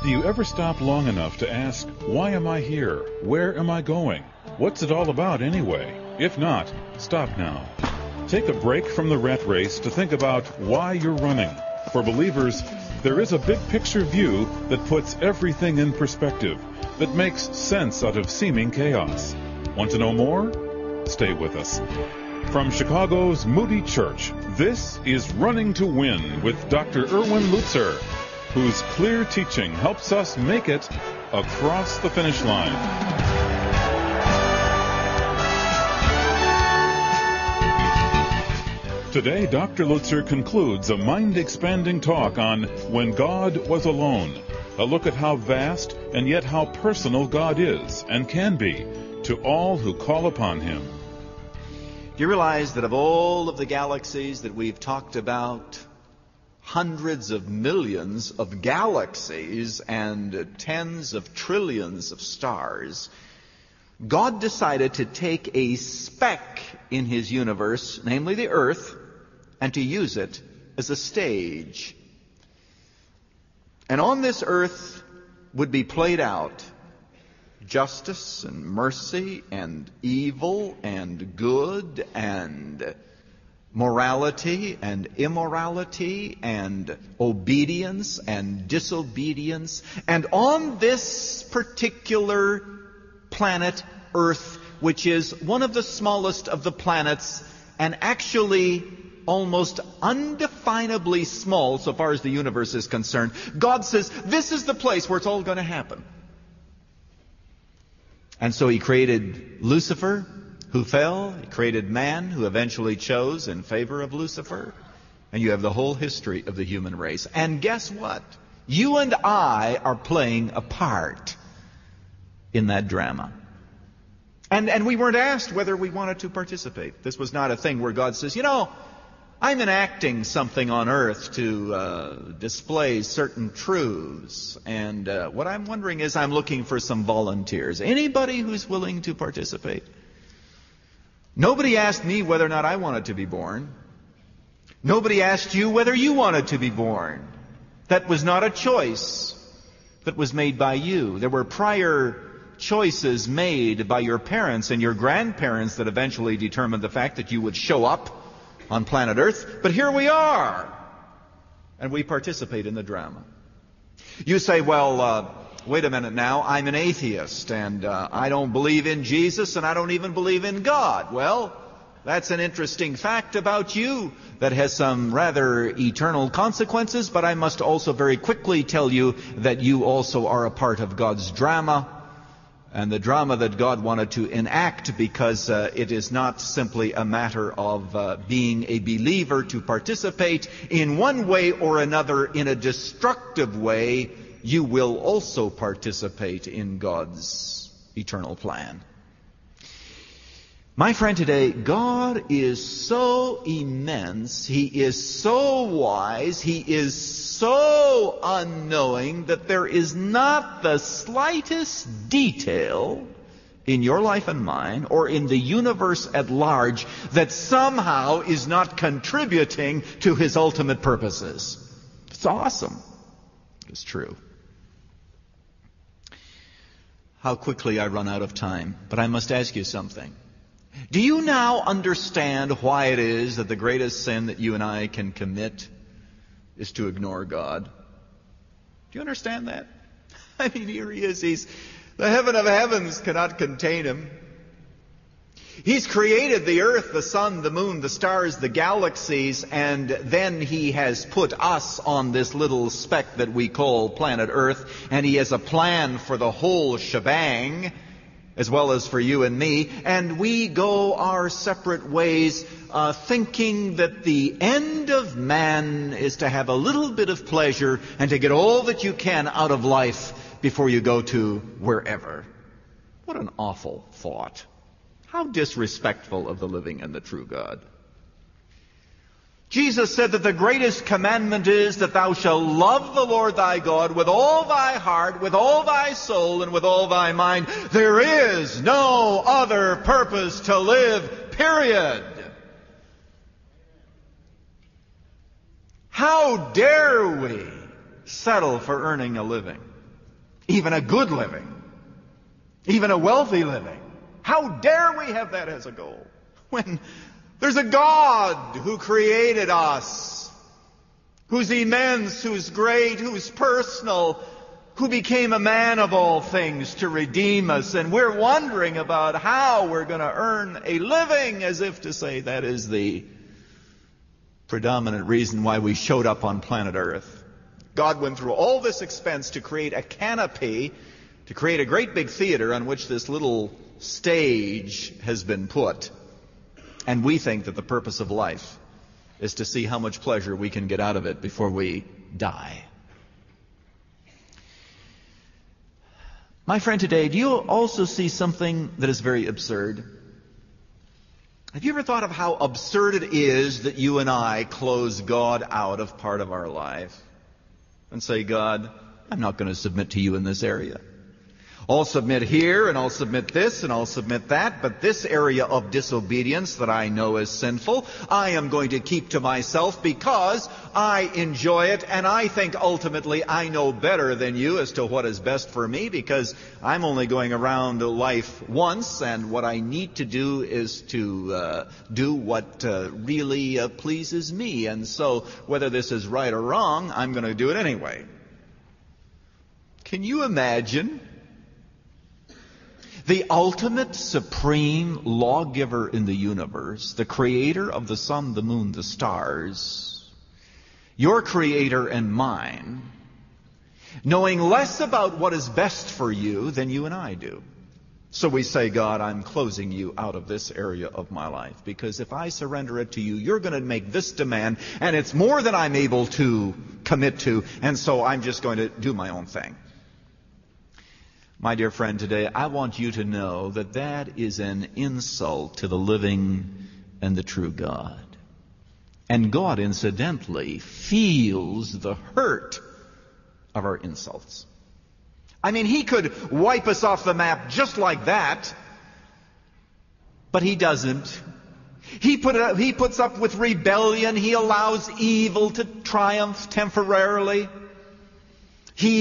Do you ever stop long enough to ask, why am I here? Where am I going? What's it all about anyway? If not, stop now. Take a break from the rat race to think about why you're running. For believers, there is a big picture view that puts everything in perspective, that makes sense out of seeming chaos. Want to know more? Stay with us. From Chicago's Moody Church, this is Running to Win with Dr. Erwin Lutzer, whose clear teaching helps us make it across the finish line. Today, Dr. Lutzer concludes a mind-expanding talk on When God Was Alone, a look at how vast and yet how personal God is and can be to all who call upon Him. Do you realize that of all of the galaxies that we've talked about, hundreds of millions of galaxies and tens of trillions of stars, God decided to take a speck in His universe, namely the Earth, and to use it as a stage. And on this earth would be played out justice and mercy and evil and good and morality and immorality and obedience and disobedience. And on this particular planet, Earth, which is one of the smallest of the planets and actually almost undefinably small so far as the universe is concerned, God says, this is the place where it's all going to happen. And so He created Lucifer, who fell. He created man, who eventually chose in favor of Lucifer. And you have the whole history of the human race. And guess what? You and I are playing a part in that drama. And we weren't asked whether we wanted to participate. This was not a thing where God says, I'm enacting something on earth to display certain truths. And what I'm wondering is I'm looking for some volunteers. Anybody who's willing to participate? Nobody asked me whether or not I wanted to be born. Nobody asked you whether you wanted to be born. That was not a choice that was made by you. There were prior choices made by your parents and your grandparents that eventually determined the fact that you would show up on planet Earth. But here we are, and we participate in the drama. You say, wait a minute now, I'm an atheist, and I don't believe in Jesus, and I don't even believe in God. Well, that's an interesting fact about you that has some rather eternal consequences, but I must also very quickly tell you that you also are a part of God's drama, and the drama that God wanted to enact, because it is not simply a matter of being a believer to participate in one way or another in a destructive way. You will also participate in God's eternal plan. My friend, today, God is so immense, He is so wise, He is so unknowing that there is not the slightest detail in your life and mine, or in the universe at large, that somehow is not contributing to His ultimate purposes. It's awesome. It's true. How quickly I run out of time, but I must ask you something. Do you now understand why it is that the greatest sin that you and I can commit is to ignore God? Do you understand that? I mean, here He is. He's the heaven of heavens cannot contain Him. He's created the earth, the sun, the moon, the stars, the galaxies, and then He has put us on this little speck that we call planet Earth, and He has a plan for the whole shebang, as well as for you and me, and we go our separate ways, thinking that the end of man is to have a little bit of pleasure and to get all that you can out of life before you go to wherever. What an awful thought. How disrespectful of the living and the true God. Jesus said that the greatest commandment is that thou shalt love the Lord thy God with all thy heart, with all thy soul, and with all thy mind. There is no other purpose to live, period. How dare we settle for earning a living? even a good living, even a wealthy living. How dare we have that as a goal when there's a God who created us, who's immense, who's great, who's personal, who became a man of all things to redeem us, and we're wondering about how we're going to earn a living, as if to say that is the predominant reason why we showed up on planet Earth. God went through all this expense to create a canopy, to create a great big theater on which this little stage has been put. And we think that the purpose of life is to see how much pleasure we can get out of it before we die. My friend, today, do you also see something that is very absurd? Have you ever thought of how absurd it is that you and I close God out of part of our life and say, God, I'm not going to submit to you in this area. I'll submit here, and I'll submit this, and I'll submit that, but this area of disobedience that I know is sinful, I am going to keep to myself because I enjoy it, and I think ultimately I know better than you as to what is best for me, because I'm only going around life once, and what I need to do is to do what really pleases me. And so whether this is right or wrong, I'm going to do it anyway. Can you imagine the ultimate supreme lawgiver in the universe, the creator of the sun, the moon, the stars, your creator and mine, knowing less about what is best for you than you and I do? So we say, God, I'm closing you out of this area of my life, because if I surrender it to you, you're going to make this demand, and it's more than I'm able to commit to, and so I'm just going to do my own thing. My dear friend, today I want you to know that that is an insult to the living and the true God. And God, incidentally, feels the hurt of our insults. I mean, He could wipe us off the map just like that, but He doesn't. He puts up with rebellion. He allows evil to triumph temporarily.